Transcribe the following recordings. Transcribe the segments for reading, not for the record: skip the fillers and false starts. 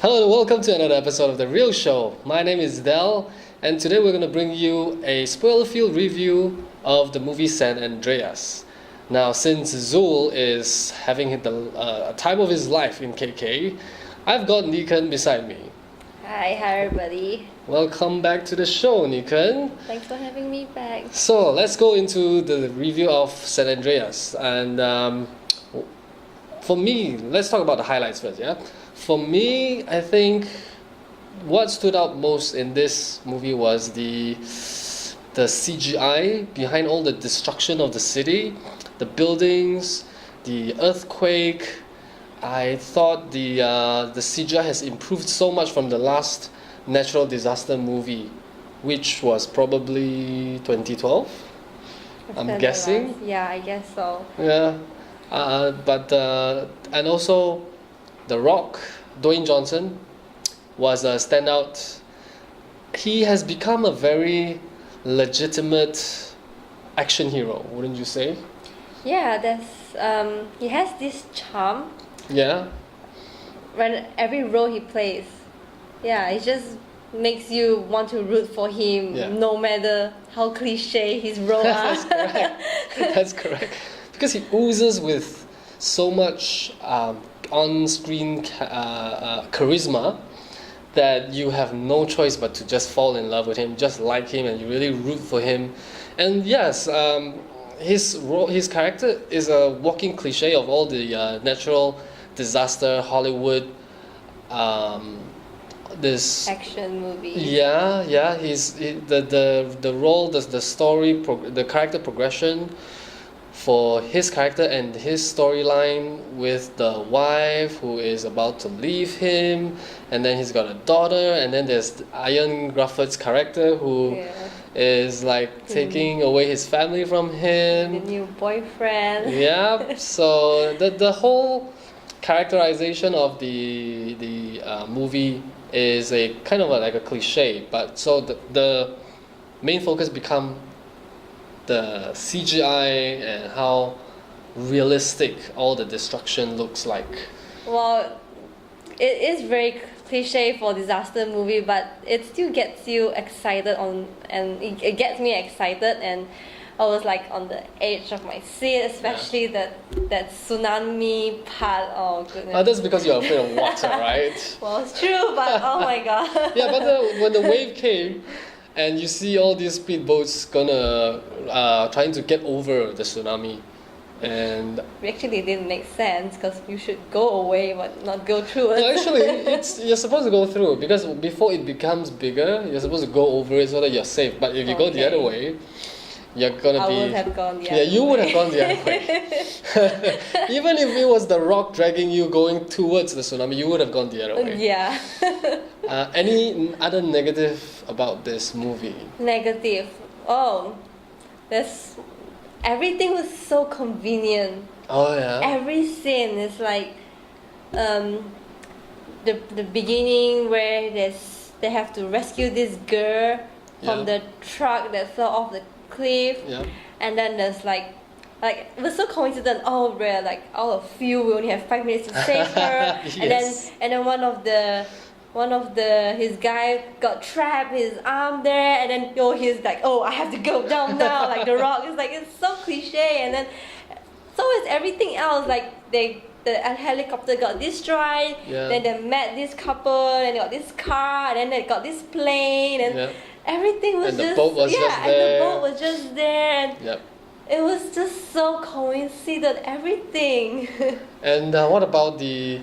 Hello and welcome to another episode of The Real Show. My name is Del, and today we're going to bring you a spoiler-filled review of the movie San Andreas. Now, since Zul is having the time of his life in KK, I've got Nee Khern beside me. Hi everybody. Welcome back to the show, Nee Khern. Thanks for having me back. So, let's go into the review of San Andreas. And for me, let's talk about the highlights first, yeah? For me, I think what stood out most in this movie was the CGI behind all the destruction of the city, the buildings, the earthquake. I thought the CGI has improved so much from the last natural disaster movie, which was probably 2012. I'm guessing. Yeah, I guess so. Yeah, and also The Rock, Dwayne Johnson, was a standout. He has become a very legitimate action hero, wouldn't you say? Yeah, he has this charm. Yeah. When every role he plays, yeah, it just makes you want to root for him, no matter how cliche his role That's are. correct. That's correct. Because he oozes with so much on-screen charisma that you have no choice but to just fall in love with him, just like him, and you really root for him. And yes, his character is a walking cliche of all the natural disaster Hollywood this action movie. Yeah, the role, the story, the character progression for his character and his storyline with the wife who is about to leave him, and then he's got a daughter, and then there's Ian Grufford's character who is like taking away his family from him. The new boyfriend. Yeah, so the whole characterization of the movie is a kind of like a cliche, but so the main focus become the CGI and how realistic all the destruction looks like. Well, it is very cliche for disaster movie, but it still gets you excited and it gets me excited, and I was like on the edge of my seat, especially that tsunami part. Oh goodness. That's because you're afraid of water, right? Well, it's true, but oh my god. Yeah, but when the wave came, and you see all these speedboats gonna trying to get over the tsunami, and actually it didn't make sense because you should go away but not go through it. No, actually, you're supposed to go through because before it becomes bigger, you're supposed to go over it so that you're safe. But if you go the other way, you're gonna be. I would have gone the other way. Yeah, you would have gone the other way. Even if it was the rock dragging you going towards the tsunami, you would have gone the other way. Yeah. Any other negative about this movie? Negative. Oh, everything was so convenient. Oh yeah. Every scene is like, the beginning where they have to rescue this girl from the truck that fell off the cliff, and then there's like it was so coincident. Oh, we're like all of you, we only have 5 minutes to save her, Yes. and then one of his guy got trapped, his arm there, and then he's like, oh, I have to go down now, like The Rock. It's like, it's so cliche, and then so is everything else. Like the helicopter got destroyed, then they met this couple, and they got this car, and then they got this plane, and everything was and the boat was just there. And the boat was just there, and it was just so coincident, everything. And what about the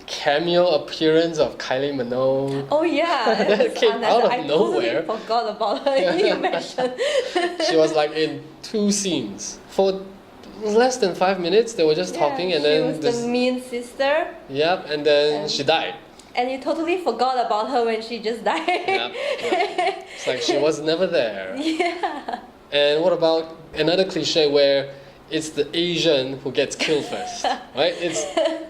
cameo appearance of Kylie Minogue? Oh yeah, that came out of nowhere. I totally forgot about her. You mentioned. She was like in 2 scenes for less than 5 minutes. They were just talking, and then she was the mean sister. Yep, and then she died. And you totally forgot about her when she just died. Yep. It's like she was never there. Yeah. And what about another cliche where it's the Asian who gets killed first, right? It's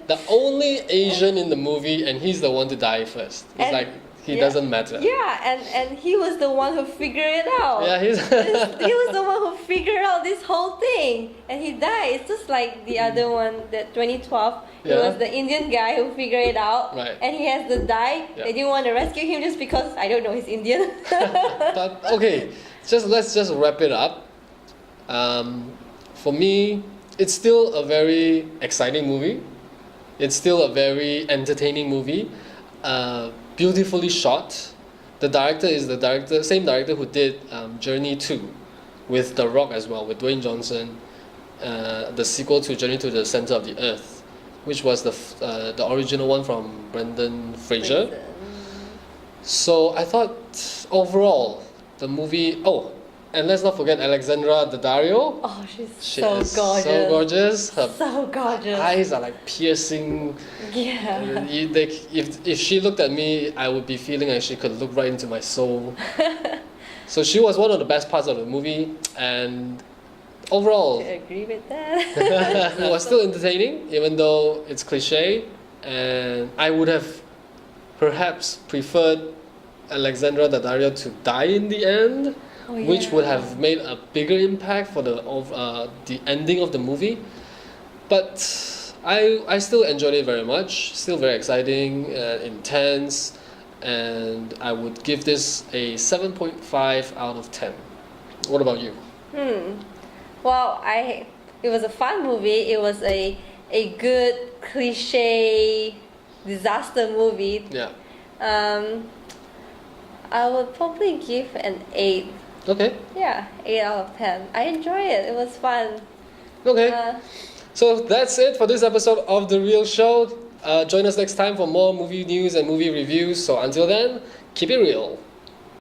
the only Asian in the movie, and he's the one to die first. It's like he doesn't matter. Yeah, and he was the one who figured it out. Yeah, he's He was the one who figured out this whole thing, and he died. It's just like the other one, that 2012. It was the Indian guy who figured it out, Right. and he has to die. Yeah. They didn't want to rescue him just because, I don't know, he's Indian. But okay, let's just wrap it up. For me, it's still a very exciting movie. It's still a very entertaining movie. Beautifully shot. The director is same director who did Journey 2 with The Rock as well, with Dwayne Johnson. The sequel to Journey to the Center of the Earth, which was the original one from Brendan Fraser. So I thought overall the movie. Oh, and let's not forget Alexandra Daddario. Oh, she's She so is gorgeous. so gorgeous. Her So gorgeous. eyes are like piercing. Yeah. If she looked at me, I would be feeling like she could look right into my soul. So she was one of the best parts of the movie, and overall, I agree with that. it was still entertaining, even though it's cliche. And I would have perhaps preferred Alexandra Daddario to die in the end, which would have made a bigger impact for the ending of the movie. But I still enjoyed it very much. Still very exciting, intense, and I would give this a 7.5 out of 10. What about you? Well, it was a fun movie. It was a good cliche disaster movie. Yeah. I would probably give an 8. Okay. Yeah, 8 out of 10. I enjoyed it. It was fun. Okay. So that's it for this episode of The Real Show. Join us next time for more movie news and movie reviews. So until then, keep it real.